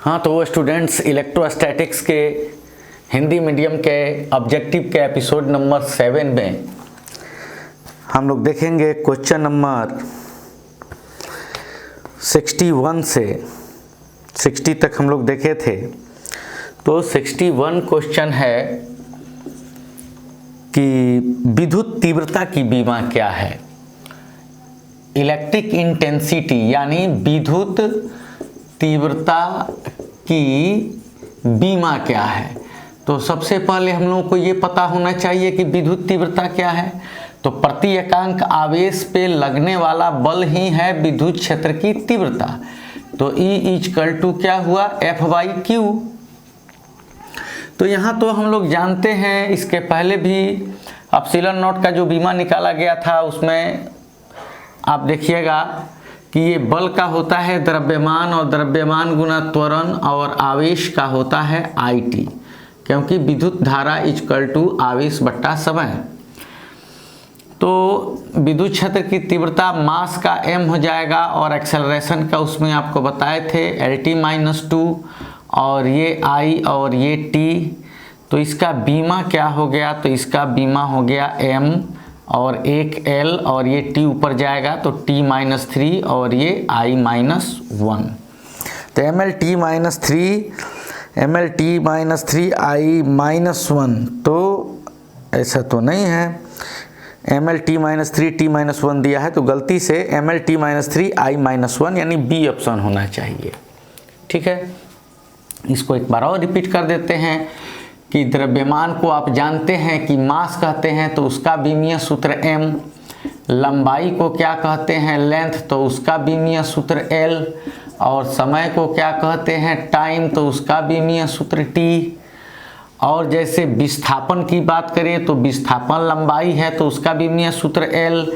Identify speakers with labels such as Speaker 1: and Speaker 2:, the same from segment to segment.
Speaker 1: हाँ, तो वो स्टूडेंट्स इलेक्ट्रोस्टैटिक्स के हिंदी मीडियम के ऑब्जेक्टिव के एपिसोड नंबर 7 में हम लोग देखेंगे क्वेश्चन नंबर 61 से 60 तक हम लोग देखे थे। तो 61 क्वेश्चन है कि विद्युत तीव्रता की बीमा क्या है। इलेक्ट्रिक इंटेंसिटी यानी विद्युत तीव्रता की बीमा क्या है। तो सबसे पहले हम लोगों को ये पता होना चाहिए कि विद्युत तीव्रता क्या है। तो प्रति एकांक आवेश पे लगने वाला बल ही है विद्युत क्षेत्र की तीव्रता। तो E इक्वल टू क्या हुआ, F/Q। तो यहाँ तो हम लोग जानते हैं, इसके पहले भी एप्सिलॉन नॉट का जो बीमा निकाला गया था उसमें आप देखिएगा कि ये बल का होता है द्रव्यमान और द्रव्यमान गुना त्वरण और आवेश का होता है IT, क्योंकि विद्युत धारा इक्वल टू आवेश बट्टा समय। तो विद्युत क्षेत्र की तीव्रता मास का m हो जाएगा और एक्सेलरेशन का उसमें आपको बताए थे LT-2 और ये I और ये T। तो इसका बीमा क्या हो गया, तो इसका बीमा हो गया m और एक L और ये T ऊपर जाएगा तो T-3 और ये I-1। तो MLT-3 I-1 तो ऐसा तो नहीं है, MLT-3 T-1 दिया है तो गलती से MLT-3 I-1 यानी B ऑप्शन होना चाहिए। ठीक है, इसको एक बार और रिपीट कर देते हैं कि द्रव्यमान को आप जानते हैं कि मास कहते हैं तो उसका बीमीय सूत्र m, लंबाई को क्या कहते हैं लेंथ तो उसका बीमीय सूत्र l, और समय को क्या कहते हैं टाइम तो उसका बीमीय सूत्र t। और जैसे विस्थापन की बात करें तो विस्थापन लंबाई है तो उसका बीमीय सूत्र l।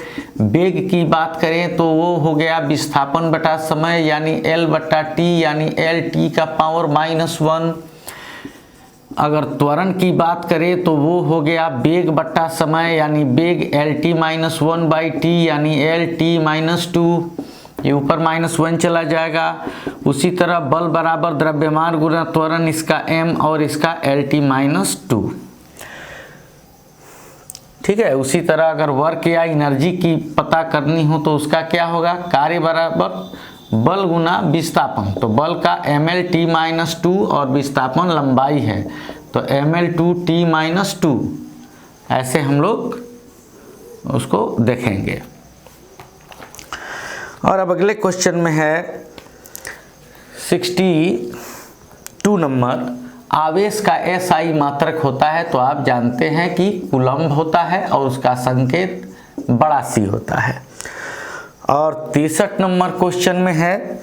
Speaker 1: वेग की बात करें तो वो हो गया विस्थापन बटा समय यानी l बटा t यानी LT का पावर -1। अगर त्वरण की बात करें तो वो हो गया वेग बट्टा समय यानी वेग LT-1/T यानी LT-2। ये ऊपर -1 चला जाएगा। उसी तरह बल बराबर द्रव्यमान गुना त्वरण, इसका m और इसका LT-2। ठीक है, उसी तरह अगर वर्क या एनर्जी की पता करनी हो तो उसका क्या होगा, कार्य बराबर बल गुना विस्थापन। तो बल का MLT-2 और विस्थापन लंबाई है तो ML2T-2। ऐसे हम लोग उसको देखेंगे। और अब अगले क्वेश्चन में है 62 नंबर। आवेश का SI मात्रक होता है तो आप जानते हैं कि कूलम्ब होता है और उसका संकेत बड़ा C होता है। और 63 नंबर क्वेश्चन में है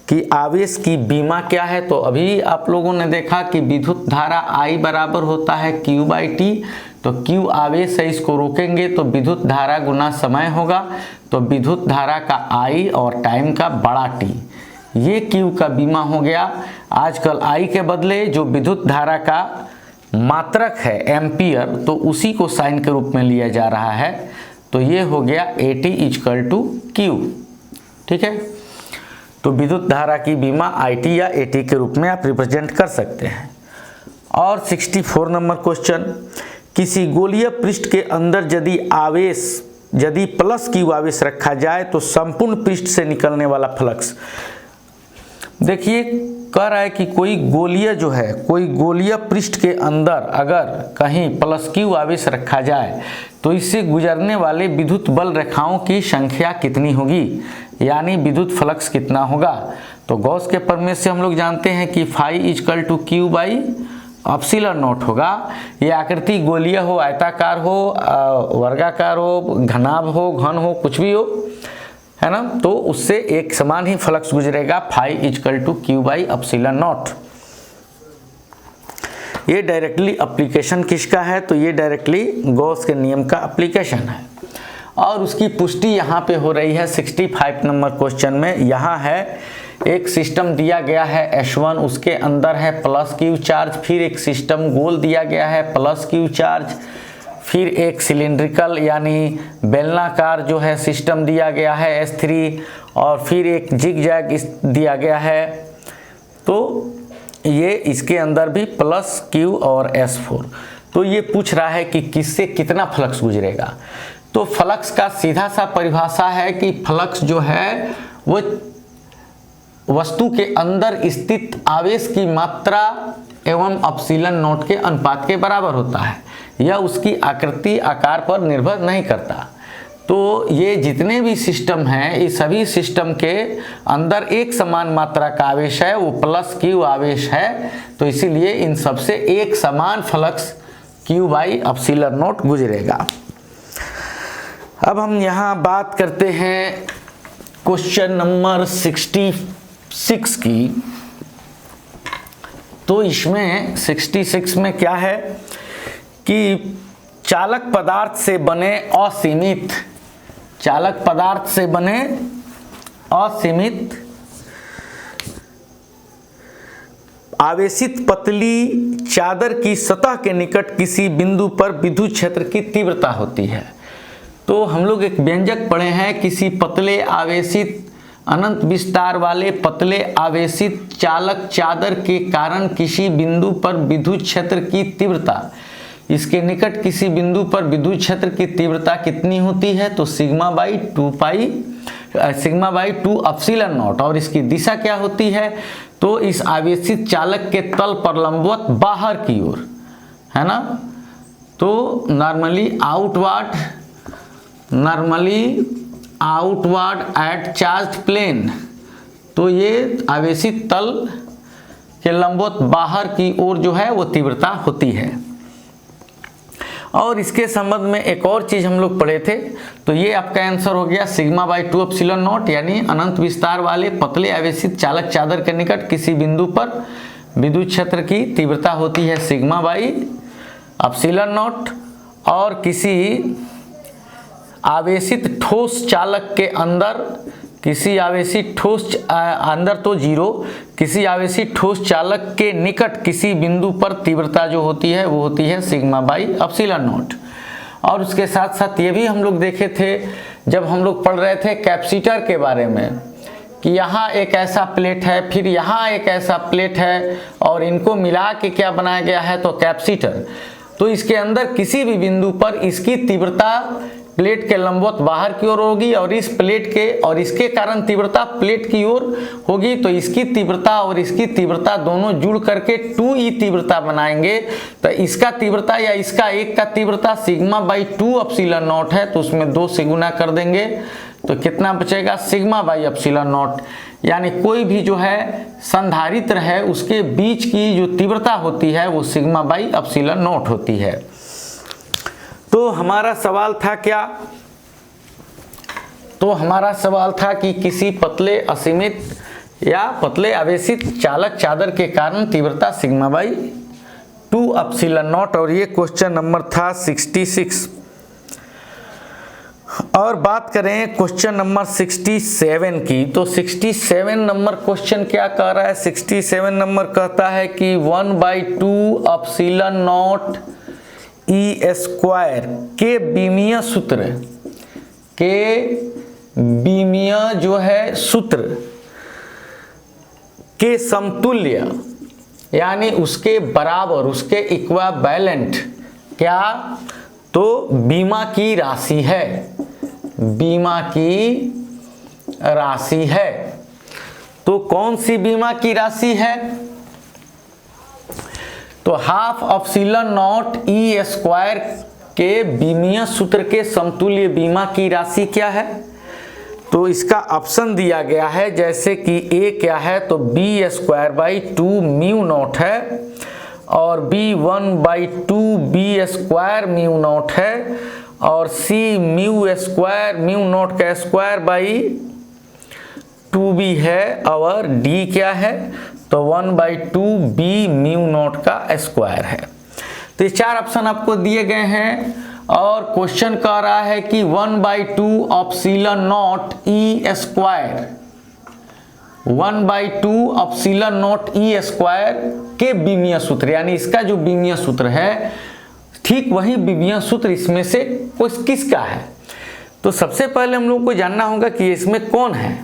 Speaker 1: कि आवेश की बीमा क्या है। तो अभी आप लोगों ने देखा कि विद्युत धारा I बराबर होता है Q/T। तो Q आवेश है, इसको रोकेंगे तो विद्युत धारा गुना समय होगा। तो विद्युत धारा का I और टाइम का बड़ा T, ये Q का बीमा हो गया। आजकल I के बदले जो विद्युत धारा का मात्रक है एम्पियर तो उसी को साइन के रूप में लिया जा रहा है। तो ये हो गया AT इक्वल टू Q। ठीक है, तो विद्युत धारा की बीमा IT या AT के रूप में आप रिप्रेजेंट कर सकते हैं। और 64 नंबर क्वेश्चन, किसी गोलीय पृष्ठ के अंदर यदि प्लस Q आवेश रखा जाए तो संपूर्ण पृष्ठ से निकलने वाला फ्लक्स। देखिए कह रहा है कि कोई गोलीय पृष्ठ के अंदर अगर कहीं प्लस Q आवेश रखा जाए तो इससे गुजरने वाले विद्युत बल रेखाओं की संख्या कितनी होगी, यानी विद्युत फ्लक्स कितना होगा। तो गॉस के प्रमेय से हम लोग जानते हैं कि फाई इक्वल टू Q/ε0 होगा। ये आकृति गोलीय हो, आयताकार हो, वर्गाकार हो, घनाभ हो, घन हो, कुछ भी हो, है ना, तो उससे एक समान ही फ्लक्स गुजरेगा, फाई इक्वल टू Q/ε0। ये डायरेक्टली एप्लीकेशन किसका है, तो ये डायरेक्टली गॉस के नियम का एप्लीकेशन है। और उसकी पुष्टि यहाँ पे हो रही है 65 नंबर क्वेश्चन में। यहाँ है एक सिस्टम दिया गया है S1, उसके अंदर है प्लस Q चार्ज, फिर एक सिस्टम गोल दिया गया है प्लस Q चार्ज, फिर एक सिलिंड्रिकल यानी बेलनाकार जो है सिस्टम दिया गया है S3, और फिर एक जिग जैग दिया गया है। तो ये इसके अंदर भी प्लस Q और S4। तो ये पूछ रहा है कि किससे कितना फ्लक्स गुजरेगा। तो फ्लक्स का सीधा सा परिभाषा है कि फ्लक्स जो है वो वस्तु के अंदर स्थित आवेश की मात्रा एवं अपसीलन नॉट के अनुपात के बराबर होता है। यह उसकी आकृति आकार पर निर्भर नहीं करता। तो ये जितने भी सिस्टम हैं, इस सभी सिस्टम के अंदर एक समान मात्रा का आवेश है, वो प्लस Q आवेश है। तो इसीलिए इन सबसे एक समान flux Q by epsilon not गुजरेगा। अब हम यहाँ बात करते हैं क्वेश्चन नंबर 66 की। तो इसमें 66 में क्या है कि चालक पदार्थ से बने असीमित आवेशित पतली चादर की सतह के निकट किसी बिंदु पर विद्युत क्षेत्र की तीव्रता होती है। तो हम लोग एक व्यंजक पढ़े हैं, किसी पतले आवेशित अनंत विस्तार वाले पतले आवेशित चालक चादर के कारण किसी बिंदु पर विद्युत क्षेत्र की तीव्रता, इसके निकट किसी बिंदु पर विद्युत क्षेत्र की तीव्रता कितनी होती है? तो सिग्मा बाई 2 अपसीलन नॉट। और इसकी दिशा क्या होती है? तो इस आवेशित चालक के तल पर लंबवत बाहर की ओर, है ना। तो normally outward at charge plane. तो ये आवेशित तल के लंबवत बाहर की ओर जो है वो तीव्रता होती है। और इसके संबंध में एक और चीज हम लोग पढ़े थे, तो ये आपका आंसर हो गया सिग्मा बाई 2 अपसीलन नॉट, यानी अनंत विस्तार वाले पतले आवेशित चालक चादर के निकट किसी बिंदु पर विद्युत क्षेत्र की तीव्रता होती है सिग्मा बाई अपसीलन नॉट। और किसी आवेशित ठोस चालक के अंदर, किसी आवेशित ठोस अंदर तो जीरो, किसी आवेशित ठोस चालक के निकट किसी बिंदु पर तीव्रता जो होती है वो होती है सिग्मा बाई अपसीलन नॉट। और उसके साथ साथ ये भी हम लोग देखे थे जब हम लोग पढ़ रहे थे कैपेसिटर के बारे में, कि यहाँ एक ऐसा प्लेट है, फिर यहाँ एक ऐसा प्लेट है, और इनको मिला के क्या बनाया गया है? तो कैपेसिटर। तो इसके अंदर किसी भी बिंदु पर इसकी तीव्रता प्लेट के लंबवत बाहर की ओर होगी, और इस प्लेट के और इसके कारण तीव्रता प्लेट की ओर होगी। तो इसकी तीव्रता और इसकी तीव्रता दोनों जुड़ करके 2e तीव्रता बनाएंगे। तो इसका तीव्रता या इसका एक का तीव्रता सिग्मा बाई 2 अपसीलन नॉट है, तो उसमें 2 से गुना कर देंगे तो कितना बचेगा? Sigma by epsilon naught. यानी कोई भी जो है संधारित्र है उसके बीच की जो तीव्रता होती है वो सिग्मा बाई अपसीलन नॉट होती है। तो हमारा सवाल था क्या? तो हमारा सवाल था कि किसी पतले असीमित या पतले आवेशित चालक चादर के कारण तीव्रता सिग्मा बाई 2 अपसीलन नॉट। और ये क्वेश्चन नंबर था 66। और बात करें क्वेश्चन नंबर 67 की, तो 67 नंबर क्वेश्चन क्या कह रहा है? 67 नंबर कहता है कि 1/2 अपसीलन नॉट E स्क्वायर के बीमीय सूत्र, जो है सूत्र के समतुल्य, यानी उसके बराबर, उसके इक्विवेलेंट क्या? तो बीमा की राशि है, बीमा की राशि है। तो कौन सी बीमा की राशि है? तो हाफ अपसीलन नॉट E स्क्वायर के बीमीय सूत्र के समतुल्य बीमा की राशि क्या है? तो इसका ऑप्शन दिया गया है, जैसे कि A क्या है? तो B square by 2 mu naught है, और B 1/2 B square mu naught है, और C mu square mu naught का स्क्वायर बाई 2B है, और D क्या है? तो 1/2 B म्यू नॉट का स्क्वायर है। तो ये 4 ऑप्शन आपको दिए गए हैं, और क्वेश्चन कह रहा है कि 1/2 epsilon naught E square, 1/2 epsilon naught E square के बीमीय सूत्र, यानी इसका जो बीमीय सूत्र है ठीक वही बीमीय सूत्र इसमें से किसका है? तो सबसे पहले हम लोग को जानना होगा कि इसमें कौन है।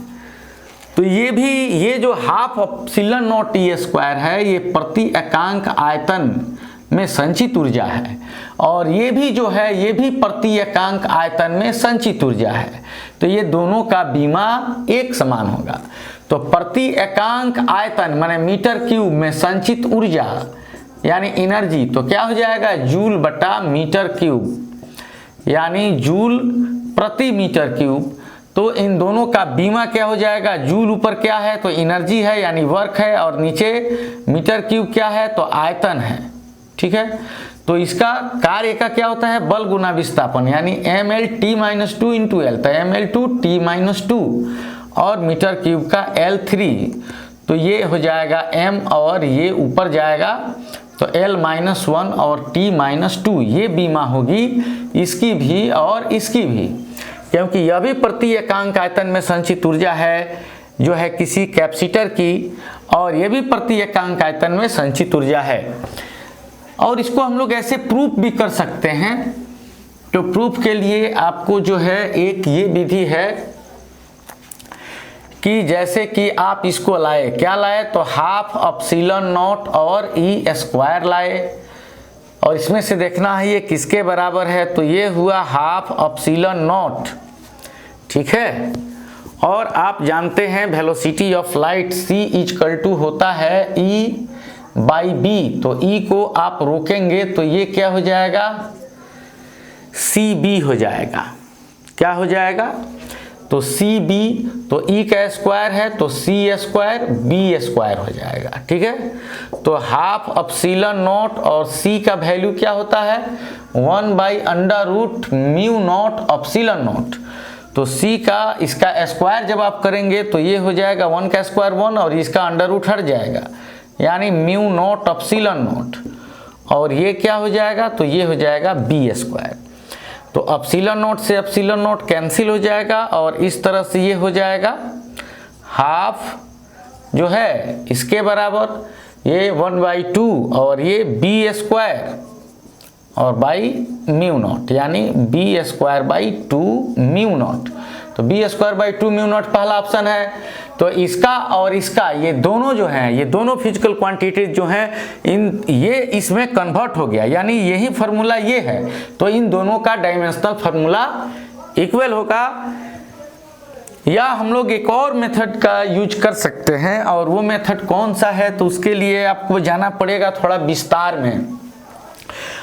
Speaker 1: तो ये जो half epsilon not E square है, ये प्रति एकांक आयतन में संचित ऊर्जा है, और ये भी जो है ये भी प्रति एकांक आयतन में संचित ऊर्जा है। तो ये दोनों का बीमा एक समान होगा। तो प्रति एकांक आयतन माने मीटर क्यूब में संचित ऊर्जा यानी एनर्जी, तो क्या हो जाएगा, जूल बटा मीटर क्यूब, यानी जूल प्रति मीटर क्यूब। तो इन दोनों का बीमा क्या हो जाएगा, जूल ऊपर क्या है तो एनर्जी है यानी वर्क है, और नीचे मीटर क्यूब क्या है तो आयतन है। ठीक है, तो इसका कार्य का क्या होता है, बल गुना विस्थापन, यानी mL_t-2 इंटू एल, तो mL2t-2 और मीटर क्यूब का L3, तो ये हो जाएगा m और ये ऊपर जाएगा तो L-1 और t-2, ये बीमा होगी इसकी भी और इसकी भी, क्योंकि यह भी प्रति एकांक आयतन में संचित ऊर्जा है जो है किसी कैपेसिटर की, और यह भी प्रति एकांक आयतन में संचित ऊर्जा है। और इसको हम लोग ऐसे प्रूफ भी कर सकते हैं। तो प्रूफ के लिए आपको जो है एक ये विधि है कि जैसे कि आप इसको लाए, क्या लाए तो हाफ एप्सिलॉन नॉट और ई स्क्वायर लाए, और इसमें से देखना है ये किसके बराबर है, तो ये हुआ हाफ एप्सिलॉन नॉट। ठीक है, और आप जानते हैं वेलोसिटी ऑफ लाइट c होता है E/b, तो E को आप रोकेंगे तो ये क्या हो जाएगा, cb हो जाएगा। क्या हो जाएगा, तो cb, तो E का स्क्वायर है तो c² b² हो जाएगा। ठीक है, तो हाफ एप्सिलॉन नॉट और c का वैल्यू क्या होता है 1/√μ0 एप्सिलॉन नॉट, तो c का इसका स्क्वायर जब आप करेंगे तो ये हो जाएगा 1 का स्क्वायर 1 और इसका अंडर रूट हट जाएगा, यानी μ0 एप्सिलॉन नॉट, और ये क्या हो जाएगा तो ये हो जाएगा b²। तो एप्सिलॉन नॉट से एप्सिलॉन नॉट कैंसिल हो जाएगा, और इस तरह से ये हो जाएगा हाफ जो है इसके बराबर ये 1/2 और ये b² और बाई μ0, यानी b²/2 μ0, तो b²/2 μ0 पहला ऑप्शन है। तो इसका और इसका ये दोनों जो हैं, ये दोनों फिजिकल क्वांटिटीज जो हैं, ये इसमें कन्वर्ट हो गया, यानी यही फार्मूला ये है, तो इन दोनों का डायमेंशनल फार्मूला इक्वल होगा। या हम लोग एक और मेथड का यूज कर सकते हैं, और वो मेथड कौन सा है, तो उसके लिए आपको जाना पड़ेगा थोड़ा विस्तार में।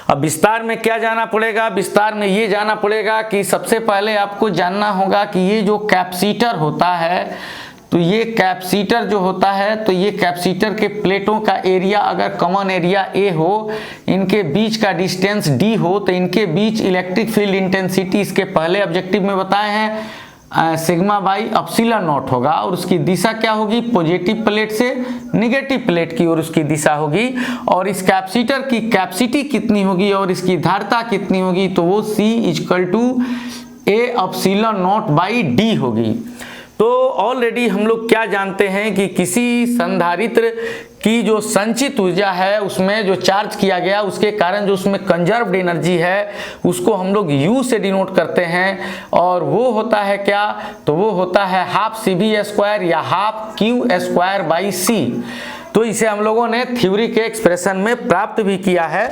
Speaker 1: अब विस्तार में क्या जाना पड़ेगा, विस्तार में ये जाना पड़ेगा कि सबसे पहले आपको जानना होगा कि ये जो कैपेसिटर होता है, तो ये कैपेसिटर जो होता है, तो ये कैपेसिटर के प्लेटों का एरिया अगर कॉमन एरिया A हो, इनके बीच का डिस्टेंस D हो, तो इनके बीच इलेक्ट्रिक फील्ड इंटेंसिटी इसके पहले ऑब्जेक्टिव में बताए हैं सिग्मा बाई एप्सिलॉन नॉट होगा, और उसकी दिशा क्या होगी, पॉजिटिव प्लेट से निगेटिव प्लेट की ओर उसकी दिशा होगी, और इस कैपेसिटर की कैपेसिटी कितनी होगी और इसकी धारिता कितनी होगी, तो वो C=A epsilon not by D होगी। तो ऑलरेडी हम लोग क्या जानते हैं कि किसी संधारित्र की जो संचित ऊर्जा है उसमें जो चार्ज किया गया उसके कारण जो उसमें कंजर्व्ड एनर्जी है उसको हम लोग U से डिनोट करते हैं, और वो होता है क्या, तो वो होता है हाफ cv² या हाफ q²/c। तो इसे हम लोगों ने थ्योरी के एक्सप्रेशन में प्राप्त भी किया है।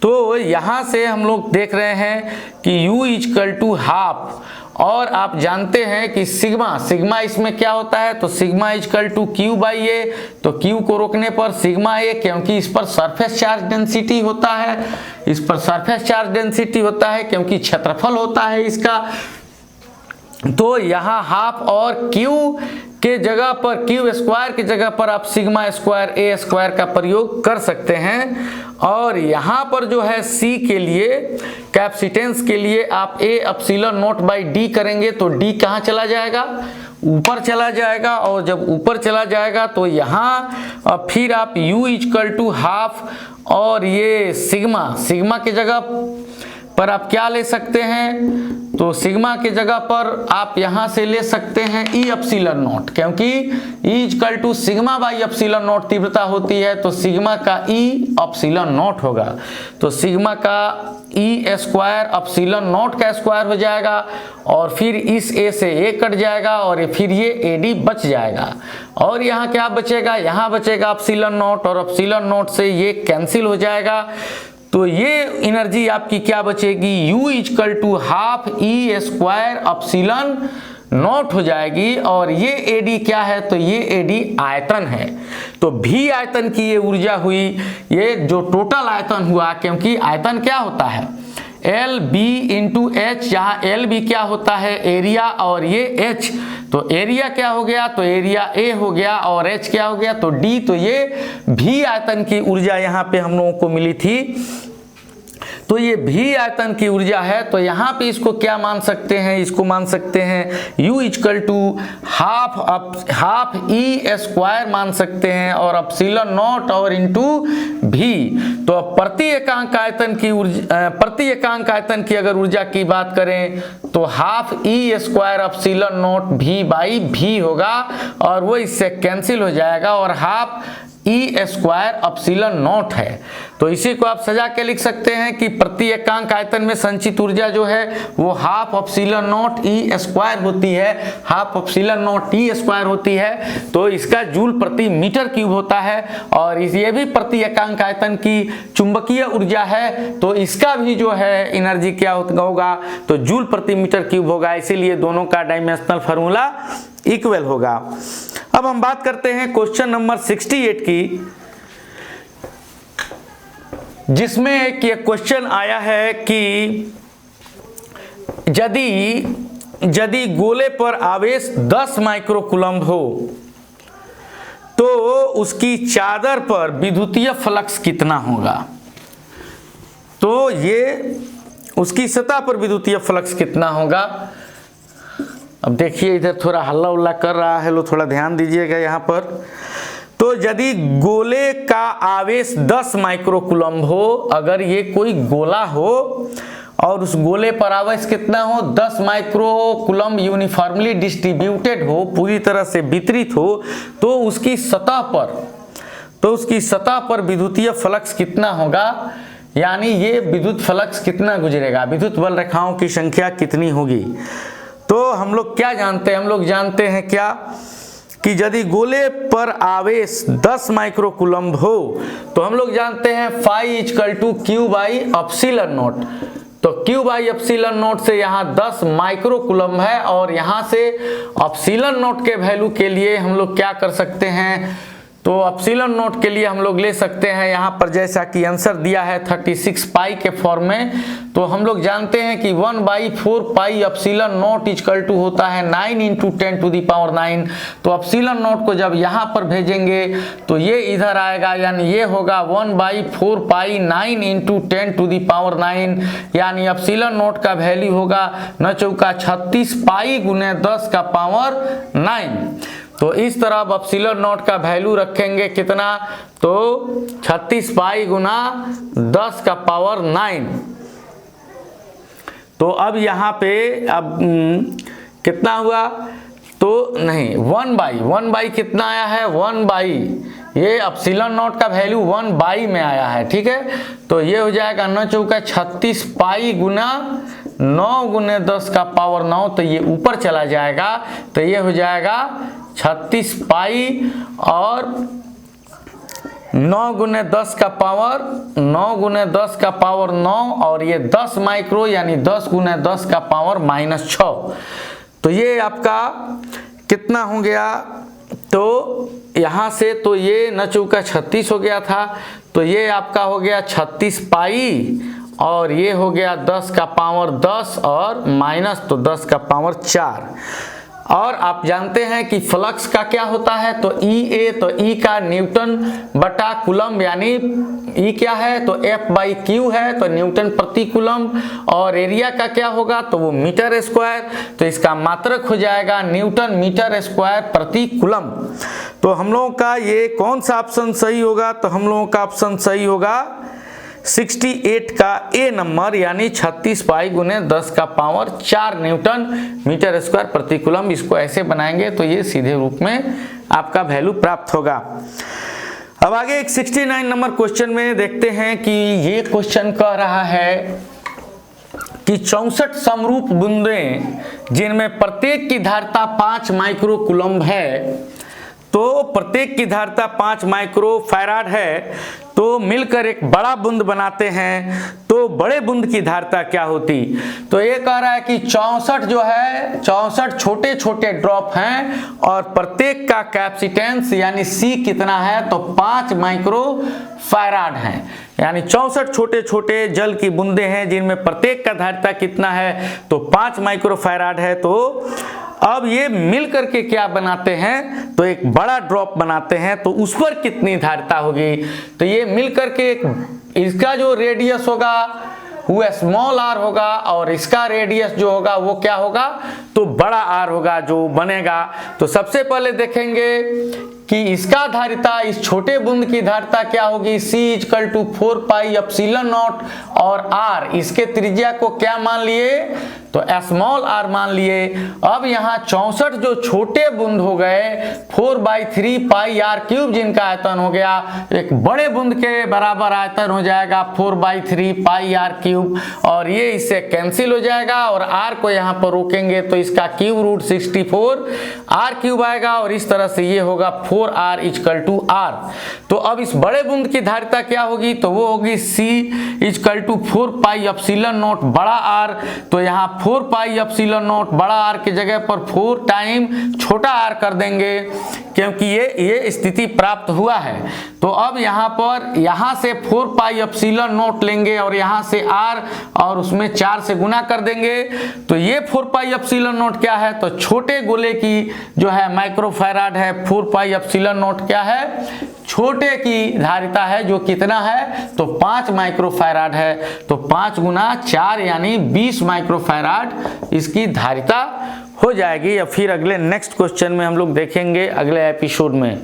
Speaker 1: तो यहाँ से हम लोग देख रहे हैं कि U हाफ, और आप जानते हैं कि सिग्मा इसमें क्या होता है, तो Q/A, तो Q को रोकने पर सिग्मा A, क्योंकि इस पर सरफेस चार्ज डेंसिटी होता है, इस पर सरफेस चार्ज डेंसिटी होता है क्योंकि क्षेत्रफल होता है इसका। तो यहाँ हाफ और Q के जगह पर Q² की जगह पर आप σ² A² का प्रयोग कर सकते हैं, और यहाँ पर जो है C के लिए कैपेसिटेंस के लिए आप A epsilon not by D करेंगे, तो D कहाँ चला जाएगा, ऊपर चला जाएगा, और जब ऊपर चला जाएगा तो यहाँ फिर आप U हाफ, और ये सिग्मा के जगह पर आप क्या ले सकते हैं, तो सिग्मा की जगह पर आप यहां से ले सकते हैं ई एप्सिलॉन नॉट, क्योंकि E equal to sigma by epsilon naught तीव्रता होती है, तो सिग्मा का ई एप्सिलॉन नॉट होगा। तो सिग्मा का ई स्क्वायर एप्सिलॉन नॉट का स्क्वायर हो जाएगा, और फिर इस ए से ए कट जाएगा और फिर ये एडी बच जाएगा, और यहाँ क्या बचेगा, यहाँ बचेगा एप्सिलॉन नॉट, और एप्सिलॉन नॉट से ये कैंसिल हो जाएगा। तो ये एनर्जी आपकी क्या बचेगी, U equal to half E square epsilon naught हो जाएगी। और ये एडी क्या है, तो ये एडी आयतन है। तो भी आयतन की ये ऊर्जा हुई, ये जो टोटल आयतन हुआ, क्योंकि आयतन क्या होता है एल बी इंटू एच, यहाँ एल बी क्या होता है एरिया, और ये एच, तो एरिया क्या हो गया, तो एरिया ए हो गया, और एच क्या हो गया, तो डी। तो ये भी आयतन की ऊर्जा यहाँ पे हम लोगों को मिली थी। तो ये भी आयतन की ऊर्जा है, तो यहाँ पे इसको क्या मान सकते हैं, इसको मान सकते हैं U equal to half E square मान सकते हैं, और एप्सिलॉन नॉट और इंटू भी। तो प्रति एकांक आयतन की ऊर्जा, प्रति एकांक आयतन की अगर ऊर्जा की बात करें तो half E square epsilon not भी बाई भी होगा, और वो इससे कैंसिल हो जाएगा, और half E square epsilon not है। तो इसी को आप सजा के लिख सकते हैं कि प्रति एकांक आयतन में संचित ऊर्जा जो है वो half epsilon not E square होती है, half epsilon not E square होती है। तो इसका जूल प्रति मीटर क्यूब होता है, और ये भी प्रति एकांक आयतन की चुंबकीय ऊर्जा है, तो इसका भी जो है एनर्जी क्या होगा, तो जूल प्रति मीटर क्यूब होगा। इसीलिए दोनों का डायमेंशनल फार्मूला इक्वल होगा। अब हम बात करते हैं क्वेश्चन नंबर 68 की, जिसमें एक ये क्वेश्चन आया है कि यदि गोले पर आवेश 10 माइक्रोकूलम्ब हो तो उसकी चादर पर विद्युतीय फ्लक्स कितना होगा। तो ये उसकी सतह पर विद्युतीय फ्लक्स कितना होगा। अब देखिए इधर थोड़ा हल्ला उल्ला कर रहा है, लो थोड़ा ध्यान दीजिएगा यहाँ पर। तो यदि गोले का आवेश 10 माइक्रोकूलम्ब हो, अगर ये कोई गोला हो और उस गोले पर आवेश कितना हो 10 माइक्रोकूलम्ब यूनिफॉर्मली डिस्ट्रीब्यूटेड हो, पूरी तरह से वितरित हो, तो उसकी सतह पर विद्युतीय फ्लक्स कितना होगा, यानी ये विद्युत फ्लक्स कितना गुजरेगा, विद्युत बल रेखाओं की संख्या कितनी होगी। तो हम लोग क्या जानते हैं, हम लोग जानते हैं क्या कि यदि गोले पर आवेश 10 माइक्रोकूलम्ब हो तो हम लोग जानते हैं phi equal to Q by epsilon naught. तो क्यू बाई एप्सिलॉन नॉट से यहाँ 10 माइक्रोकूलम्ब है, और यहाँ से एप्सिलॉन नॉट के वैल्यू के लिए हम लोग क्या कर सकते हैं, तो एप्सिलॉन नॉट के लिए हम लोग ले सकते हैं यहाँ पर जैसा कि आंसर दिया है 36 पाई के फॉर्म में। तो हम लोग जानते हैं कि 1/4 pi epsilon naught equal to होता है 9 × 10⁹। तो एप्सिलॉन नॉट को जब यहाँ पर भेजेंगे तो ये इधर आएगा, यानी ये होगा 1/4 पाई 9 × 10⁹, यानी एप्सिलॉन नॉट का वैल्यू होगा 9 चौका 36 पाई गुने 10⁹। तो इस तरह अब एप्सिलॉन नॉट का वैल्यू रखेंगे कितना, तो 36 पाई गुना 10⁹। तो अब यहाँ पे अब कितना हुआ, तो नहीं 1/1 कितना आया है 1/, ये एप्सिलॉन नॉट का वैल्यू 1/, में आया है, ठीक है। तो ये हो जाएगा 9 चौका 36 पाई गुना 9 गुने 10⁹, तो ये ऊपर चला जाएगा, तो ये हो जाएगा 36 पाई और 9 गुने 10⁹, और ये 10 माइक्रो यानी 10 गुने 10⁻⁻⁶। तो ये आपका कितना हो गया, तो यहाँ से तो ये 9 चौका 36 हो गया था, तो ये आपका हो गया 36 पाई, और ये हो गया 10⁻10 और माइनस तो 10⁻4। और आप जानते हैं कि फ्लक्स का क्या होता है, तो E तो E का न्यूटन बटा कूलम, यानी E क्या है तो F/Q है, तो न्यूटन प्रति कूलम। और एरिया का क्या होगा, तो वो मीटर स्क्वायर, तो इसका मात्रक हो जाएगा न्यूटन मीटर स्क्वायर प्रति कूलम। तो हम लोगों का ये कौन सा ऑप्शन सही होगा, तो हम लोगों का ऑप्शन सही होगा 68 का ए नंबर यानी 36 पाई गुने 10 का पावर 4 न्यूटन मीटर स्क्वायर प्रति कूलम। इसको ऐसे बनाएंगे तो ये सीधे रूप में आपका वैल्यू प्राप्त होगा। अब आगे एक 69 नंबर क्वेश्चन में देखते हैं कि ये क्वेश्चन कह रहा है कि 64 समरूप बूंदें जिनमें प्रत्येक की धारिता 5 माइक्रो कूलम्ब है, तो प्रत्येक की धारिता 5 माइक्रो फैराड है, तो मिलकर एक बड़ा बूंद बनाते हैं, तो बड़े बूंद की धारिता क्या होती। तो ये कह रहा है कि 64 जो है 64 छोटे छोटे ड्रॉप हैं और प्रत्येक का कैपेसिटेंस यानी C कितना है, तो 5 माइक्रो फैराड है। यानी 64 छोटे छोटे जल की बूंदे हैं जिनमें प्रत्येक का धारिता कितना है, तो 5 माइक्रो फैराड है। तो अब ये मिल करके क्या बनाते हैं, तो एक बड़ा ड्रॉप बनाते हैं, तो उस पर कितनी धारिता होगी। तो ये मिल करके इसका जो रेडियस होगा वो स्मॉल आर होगा और इसका रेडियस जो होगा वो क्या होगा, तो बड़ा आर होगा जो बनेगा। तो सबसे पहले देखेंगे कि इसका धारिता, इस छोटे बूंद की धारिता क्या होगी, C = 4 पाई एप्सिलॉन नॉट, और R इसके त्रिज्या को क्या मान लिए, तो स्मॉल r मान लिए। अब यहाँ 64 जो छोटे बूंद हो गए 4/3 पाई r³ जिनका आयतन हो गया, एक बड़े बूंद के बराबर आयतन हो जाएगा 4/3 पाई r³, और ये इससे कैंसिल हो जाएगा और r को यहाँ पर रोकेंगे तो इसका क्यूब रूट 64 r³ आएगा, और इस तरह से ये होगा 4r = r। तो अब इस बड़े बूंद की धारिता क्या होगी, तो वो होगी C = 4 पाई एप्सिलॉन नॉट बड़ा r। तो यहाँ 4 पाई एप्सिलॉन नॉट बड़ा r की जगह पर 4 टाइम छोटा r कर देंगे, क्योंकि ये स्थिति प्राप्त हुआ है। तो अब यहाँ पर यहाँ से 4 पाई एप्सिलॉन नॉट लेंगे और यहाँ से r और उसमें 4 से गुना कर देंगे, तो ये 4 पाई एप्सिलॉन नॉट क्या है, तो छोटे गोले की जो है माइक्रो फैराड है। 4 पाई एप्सिलॉन नॉट क्या है, छोटे की धारिता है जो कितना है, तो 5 माइक्रो फैराड है। तो 5 गुना 4 यानी 20 माइक्रो फैराड इसकी धारिता हो जाएगी। या फिर अगले नेक्स्ट क्वेश्चन में हम लोग देखेंगे अगले एपिसोड में।